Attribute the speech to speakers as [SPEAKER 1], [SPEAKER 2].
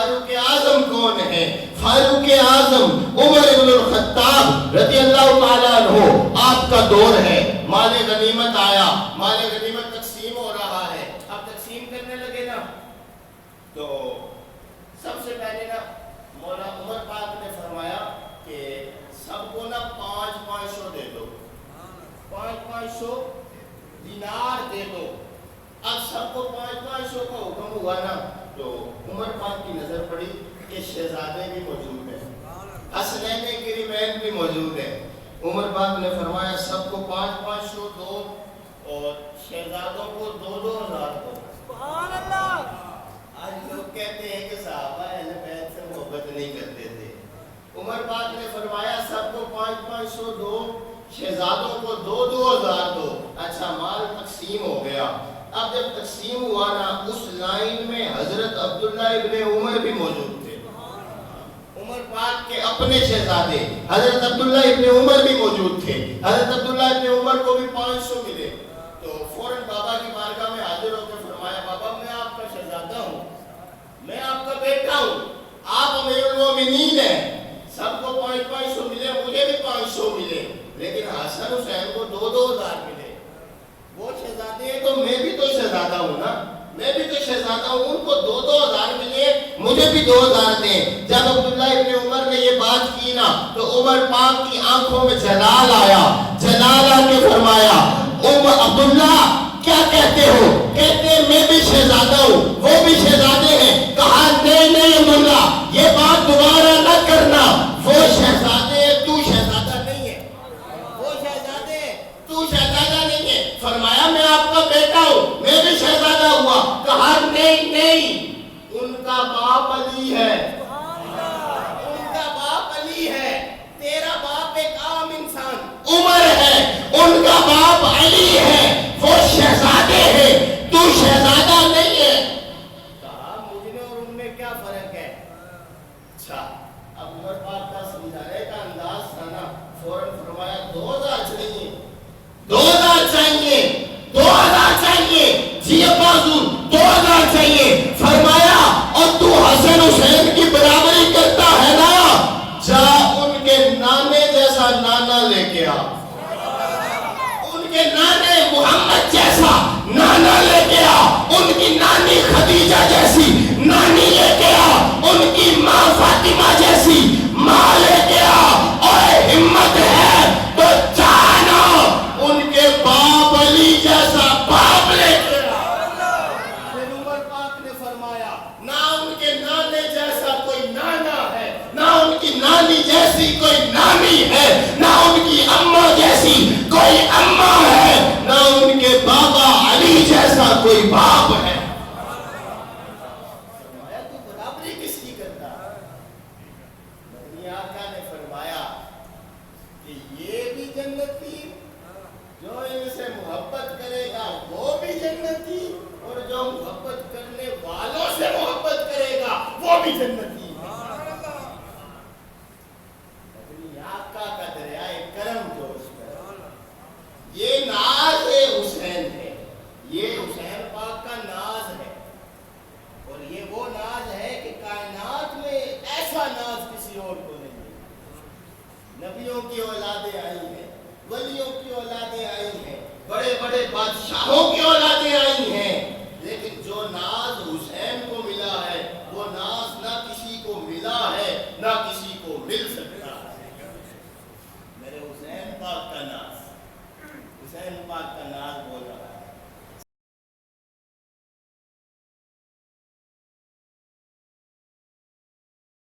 [SPEAKER 1] فاروق اعظم کون ہے؟ فاروق اعظم عمر بن الخطاب رضی اللہ تعالیٰ عنہ، آپ کا دور ہے، مال غنیمت آیا، مال غنیمت تقسیم ہو رہا ہے، اب تقسیم کرنے لگے نا، تو سب سے پہلے نا مولا عمر پاک نے فرمایا کہ سب کو نا 500 دے دو، 500 دینار دے دو۔ اب سب کو 500 کا حکم ہوا نا، تو عمر پاک کی نظر پڑی کہ شہزادے بھی موجود ہیں، حسنین کریمین بھی موجود ہیں۔ عمر پاک نے فرمایا سب کو 500 دو اور شہزادوں کو 2000 دو۔ سبحان اللہ! آج لوگ کہتے ہیں کہ صحابہ اہل بیت سے محبت نہیں کرتے تھے۔ عمر پاک نے فرمایا سب کو 500 دو، شہزادوں کو 2000 دو۔ اچھا، مال تقسیم ہو گیا۔ اب جب تقسیم ہوا نا، اس لائن میں حضرت عبداللہ ابن عمر بھی موجود تھے، عمر پاک کے اپنے شہزادے حضرت عبداللہ ابن عمر بھی موجود تھے۔ حضرت عبداللہ ابن عمر کو بھی 500 ملے، تو فوراً بابا کی بارگاہ میں حاضر ہو کے فرمایا بابا میں آپ کا شہزادہ ہوں، میں آپ کا بیٹا ہوں، آپ امیر المومنین ہیں، سب کو 500 ملے، مجھے بھی 500 ملے، لیکن حسن حسین کو 2000 ملے۔ وہ شہزادے ہیں تو میں بھی تو شہزادہ ہوں نا، میں بھی تو شہزادہ ہوں، ان کو 2000 ملے، مجھے بھی 2000 دیں۔ جب عبداللہ ابن عمر نے یہ بات کی نا، تو عمر پاک کی آنکھوں میں جلال آیا، جلال آ کے فرمایا عبداللہ کیا کہتے ہو؟ کہتے ہیں میں بھی شہزادہ ہوں، وہ بھی شہزادے ہیں۔ کہا نہیں عبداللہ، یہ بات دوبارہ نہ کرنا، وہ شہزادے ہیں، تو شہزادہ نہیں ہے، وہ شہزادے ہیں، تو شہزادہ نہیں ہے۔ فرمایا میں آپ کا بیٹا ہوں، میں بھی شہزادہ ہوا۔ کہا نہیں، ان کا باپ علی ہے، ان کا باپ علی ہے، تیرا باپ ایک عام انسان عمر ہے، ان کا باپ علی ہے، وہ شہزادے ہیں، تو شہزادہ نہیں ہے۔ کہا مجھ میں اور ان میں کیا فرق ہے؟ اچھا، اب عمر پاک کا سمجھانے کا انداز تھا نا، فوراً فرمایا 2000 چاہیے، 2000 چاہیے، 2000 چاہیے، جی ابا حضور 2000 چاہیے۔ فرمایا اور تو حسن حسین کی برابری کرتا ہے نا، جا ان کے نانے جیسا نانا لے کے آ، ان کے نانے محمد جیسا نانا لے کے آ، ان کی نانی خدیجہ جیسی نانی لے کے آ، ان کی ماں فاطمہ جیسی ماں لے کے آ، اور ہمت ہے تو جانا ان کے باپ علی جیسا باپ لے کے آ۔ پھر عمر پاک نے فرمایا نہ ان کے نانے جیسا کوئی نانا ہے، نہ ان کی نانی جیسی کوئی نانی ہے، نہ ان کی اماں جیسی کوئی اماں ہے، نہ ان کے بابا علی جیسا کوئی باپ ہے۔ فرمایا تو برابری کس کی کرتا؟ مدنی آقا نے فرمایا کہ یہ بھی جنتی، جو ان سے محبت کرے گا وہ بھی جنتی، اور جو محبت کرنے والوں سے محبت کرے گا وہ بھی جنتی۔ مدنی آقا کا دریائے کرم جوش پر، یہ ناز حسین ہے، یہ حسین پاک کا ناز ہے، اور یہ وہ ناز ہے کہ کائنات میں ایسا ناز کسی اور کو نہیں ہے۔ نبیوں کی اولادیں آئی ہیں، ولیوں کی اولادیں آئی ہیں، بڑے بڑے بادشاہوں کی اولادیں آئی ہیں، لیکن جو ناز حسین کو ملا ہے وہ ناز نہ کسی کو ملا ہے نہ کسی کو مل سکتا ہے۔ میرے حسین پاک کا ناز، حسین پاک کا ناز